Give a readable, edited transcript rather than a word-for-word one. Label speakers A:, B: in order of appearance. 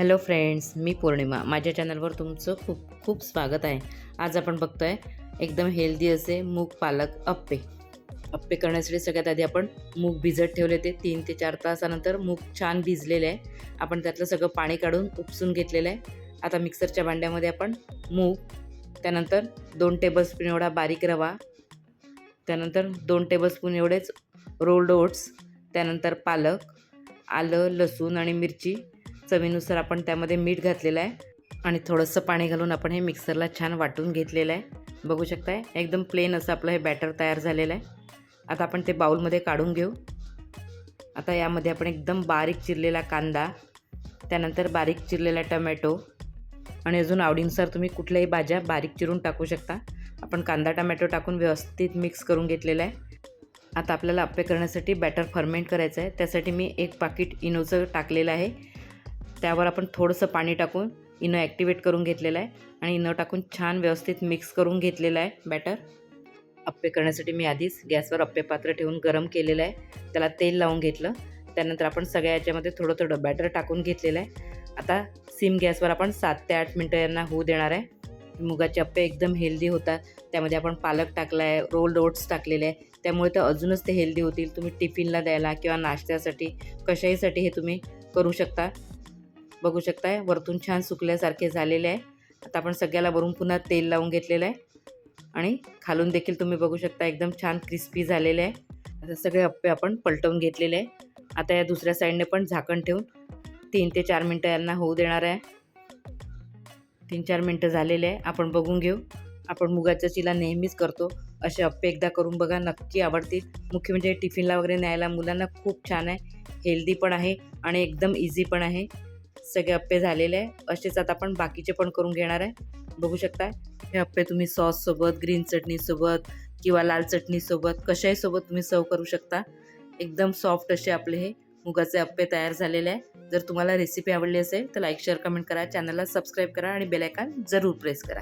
A: Hello friends, मी पौर्णिमा. माझ्या चॅनलवर तुमचं खूप खूप स्वागत आहे. आज आपण बघतोय एकदम हेल्दी असे मूग पालक अप्पे. अप्पे करण्यासाठी सगळ्यात आधी आपण मूग भिजत ठेवले ते 3 ते 4 तासानंतर मूग छान भिजलेले आहे. आपण त्यातलं सगळं पाणी काढून उपसून घेतलेलं आहे. आता मिक्सरच्या भांड्यामध्ये आपण मूग, त्यानंतर 2 टेबलस्पून एवढा बारीक रवा, त्यानंतर 2 टेबलस्पून एवढेच रोल्ड ओट्स, त्यानंतर पालक, आलं, लसूण आणि मिरची, चवीनुसार आपण त्यामध्ये मीठ घातलेलं आहे आणि थोडंसं पाणी घालून आपण हे मिक्सरला छान वाटून घेतलेलं आहे. बघू शकताय एकदम प्लेन असं आपलं हे बॅटर तयार झालेलं आहे. आता आपण ते बाउलमध्ये काढून घेऊ. आता यामध्ये आपण एकदम बारीक चिरलेला कांदा, त्यानंतर बारीक चिरलेला टमॅटो आणि अजून आवडीनुसार तुम्ही कुठल्याही भाज्या बारीक चिरून टाकू शकता. आपण कांदा टमॅटो टाकून व्यवस्थित मिक्स करून घेतलेला आहे. आता आपल्याला अप्पे करण्यासाठी बॅटर फर्मेंट करायचं आहे. त्यासाठी मी 1 पाकीट इनोचं टाकलेलं आहे. त्यावर आपण थोडंसं पाणी टाकून इनो ॲक्टिवेट करून घेतलेलं आहे आणि इनो टाकून छान व्यवस्थित मिक्स करून घेतलेलं आहे बॅटर. अप्पे करण्यासाठी मी आधीच गॅसवर अप्पे पात्र ठेवून गरम केलेलं आहे. त्याला तेल लावून घेतलं. त्यानंतर आपण सगळ्या याच्यामध्ये थोडं थोडं बॅटर टाकून घेतलेलं आहे. आता सिम गॅसवर आपण 7 ते 8 मिनटं यांना होऊ देणार आहे. मुगाचे अप्पे एकदम हेल्दी होतात. त्यामध्ये आपण पालक टाकला आहे, रोल्ड ओट्स टाकलेले आहे, त्यामुळे ते अजूनच ते हेल्दी होतील. तुम्ही टिफिनला द्यायला किंवा नाश्त्यासाठी कशाहीसाठी हे तुम्ही करू शकता. बघू शकताय वरतून छान सुकल्यासारखे झालेले आहे. आता आपण सगळ्याला वरून पुन्हा तेल लावून घेतलेलं आहे आणि खालून देखील तुम्ही बघू शकता एकदम छान क्रिस्पी झालेले आहे. आता सगळे अप्पे आपण पलटवून घेतलेले आहे. आता या दुसऱ्या साईडने पण झाकण ठेवून 3 ते 4 मिनटं यांना होऊ देणार आहे. 3-4 मिनटं झालेले आहे. आपण बघून घेऊ. आपण मुगाच्या चिला नेहमीच करतो. असे अप्पे एकदा करून बघा, नक्की आवडतील. मुख्य म्हणजे टिफिनला वगैरे न्यायला मुलांना खूप छान आहे, हेल्दी पण आहे आणि एकदम इझी पण आहे. सगळे अप्पे झालेले आहे. असेच आता आपण बाकीचे पण करून घेणार आहे. बघू शकता हे अप्पे तुम्ही सॉससोबत, ग्रीन चटणीसोबत किंवा लाल चटणीसोबत कशाहीसोबत तुम्ही सर्व करू शकता. एकदम सॉफ्ट असे आपले हे मुगाचे अप्पे तयार झालेले आहे. जर तुम्हाला रेसिपी आवडली असेल तर लाईक, शेअर, कमेंट करा. चॅनलला सबस्क्राईब करा आणि बेल आयकॉन जरूर प्रेस करा.